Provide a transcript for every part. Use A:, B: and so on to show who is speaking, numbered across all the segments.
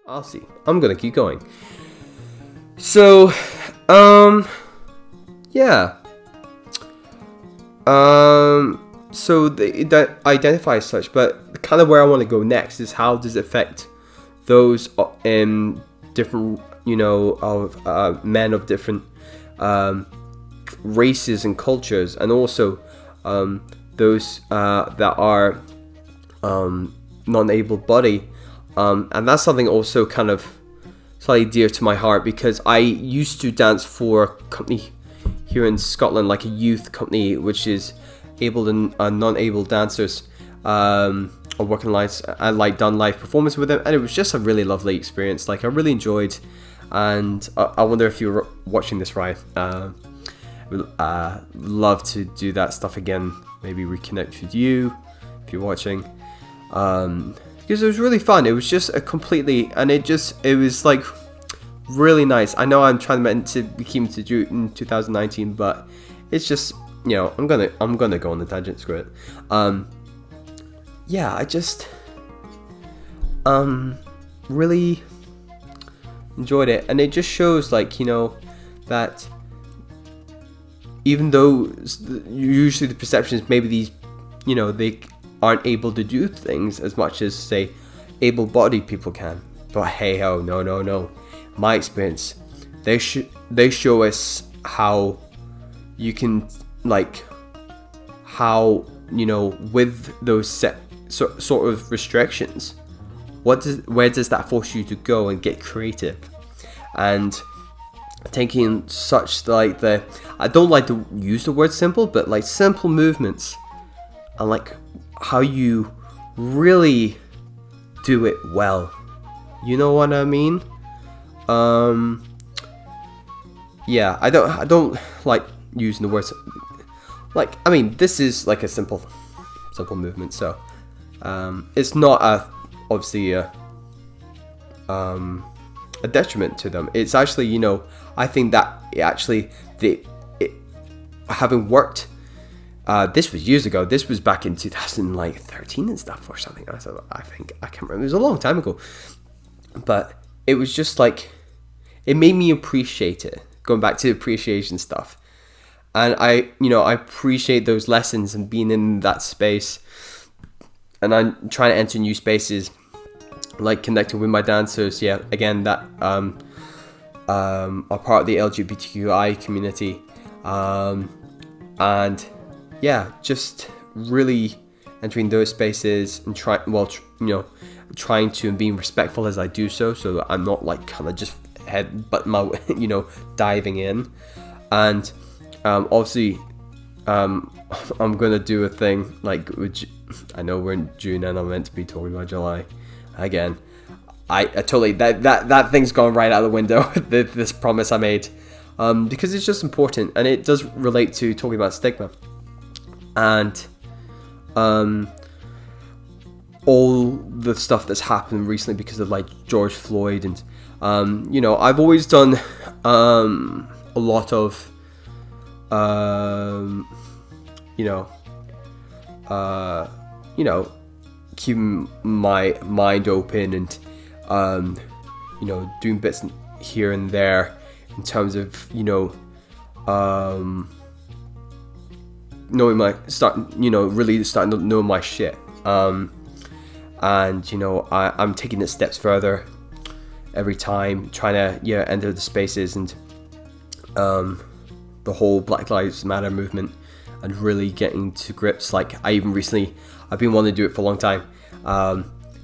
A: I'll see. I'm gonna keep going. So, yeah. So they identify as such, but kind of where I want to go next is how does it affect those in different, of men of different races and cultures, and also those that are non-able-bodied, and that's something also kind of slightly dear to my heart, because I used to dance for a company here in Scotland, like a youth company, which is able and non-able dancers on working lives, and like done live performance with them, and it was just a really lovely experience. Like I really enjoyed, and I wonder if you're watching this, right? Love to do that stuff again. Maybe reconnect with you if you're watching, because it was really fun. It was just a completely, and it was like really nice. I know I'm trying to keep to do it in 2019, but it's just, I'm gonna go on the tangent. Screw it. Yeah, I just really enjoyed it, and it just shows, like, that even though usually the perception is maybe these, they aren't able to do things as much as, say, able-bodied people can. But hey ho, no. My experience, they show us how you can, like, how, with those set sort of restrictions, where does that force you to go and get creative, and taking such, like, I don't like to use the word simple, but like simple movements, and like how you really do it well. You know what I mean? Yeah, I don't like using the words, like, I mean, this is like a simple movement, so it's not obviously a detriment to them. It's actually, I think that having worked, this was years ago. This was back in 2013 and stuff or something. I think, I can't remember. It was a long time ago, but it was just like, it made me appreciate it. Going back to appreciation stuff, and I appreciate those lessons and being in that space. And I'm trying to enter new spaces, like connecting with my dancers. Yeah, again, that are part of the LGBTQI community, and yeah, just really entering those spaces and trying to, and being respectful as I do so that I'm not like kind of just diving in. And obviously, I'm gonna do a thing like, which I know we're in June and I'm meant to be talking about July again. I totally, that thing's gone right out of the window. This promise I made, because it's just important, and it does relate to talking about stigma and all the stuff that's happened recently because of like George Floyd, and I've always done a lot of keeping my mind open, and doing bits here and there in terms of knowing really starting to know my shit, and I'm taking it steps further every time, trying to enter the spaces, and the whole Black Lives Matter movement, and really getting to grips. Like, I've been wanting to do it for a long time,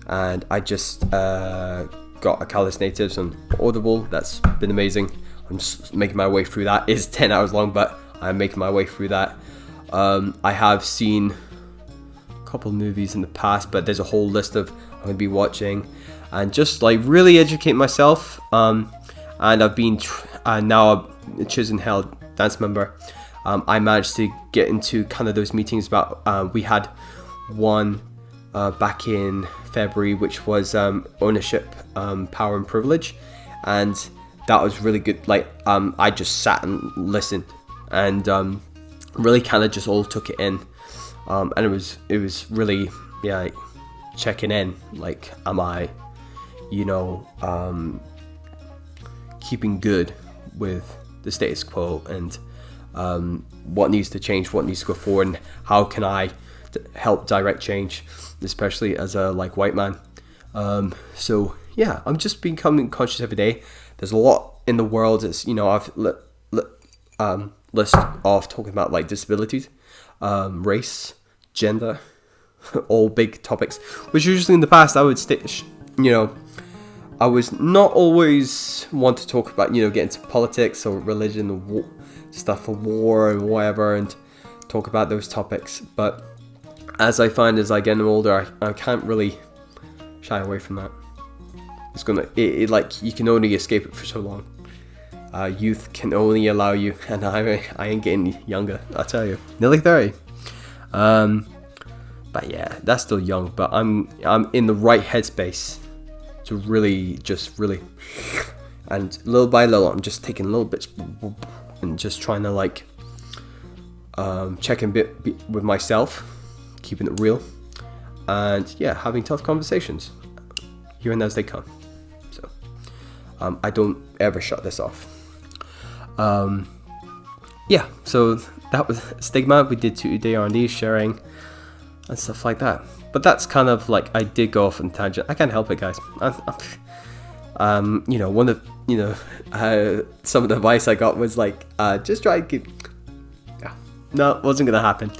A: and I just got a Callous Natives on Audible. That's been amazing. I'm just making my way through that. It's 10 hours long, but I'm making my way through that. I have seen a couple of movies in the past, but there's a whole list of I'm going to be watching, and just like really educate myself. And I've been now a Chosen Hell dance member. I managed to get into kind of those meetings about, we had one back in February, which was ownership, power and privilege, and that was really good. Like, I just sat and listened, and really kind of just all took it in, and it was really, like, checking in, like, am I you know, keeping good with the status quo, and what needs to change, what needs to go forward, and how can I help direct change, especially as a like white man. So yeah, I'm just becoming conscious every day. There's a lot in the world. It's, you know, I've list off talking about like disabilities, race, gender, all big topics, which usually in the past I would you know, I was not always want to talk about, you know, get into politics or religion or stuff for war and whatever, and talk about those topics. But as I find as I get older, I can't really shy away from that. It's gonna, like, you can only escape it for so long. Youth can only allow you, and I ain't getting younger, I tell you, nearly 30. But yeah, that's still young, but I'm in the right headspace to really, and little by little, I'm just taking little bits and just trying to like check in with myself, keeping it real, and yeah, having tough conversations, hearing as they come. So I don't ever shut this off. Yeah, so that was Stigma. We did 2-day R&D sharing and stuff like that. But that's kind of like, I did go off on a tangent. I can't help it, guys. You know, one of, you know, some of the advice I got was like, just try and keep. Yeah, no, it wasn't gonna happen.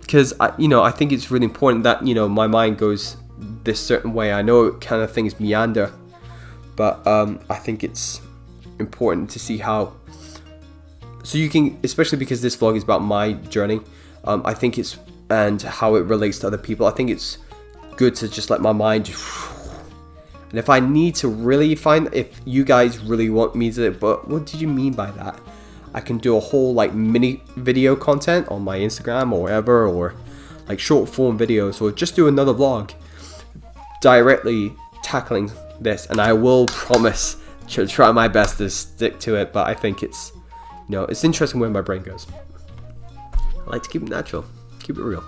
A: Because you know, I think it's really important that, you know, my mind goes this certain way. I know kind of things meander, but I think it's important to see how, so you can, especially because this vlog is about my journey, I think it's, and how it relates to other people, I think it's good to just let my mind just, and if I need to really find, if you guys really want me to, but what did you mean by that, I can do a whole like mini video content on my Instagram or wherever, or like short form videos, or just do another vlog directly tackling this, and I will promise to try my best to stick to it. But I think it's, you know, it's interesting where my brain goes. I like to keep it natural, keep it real.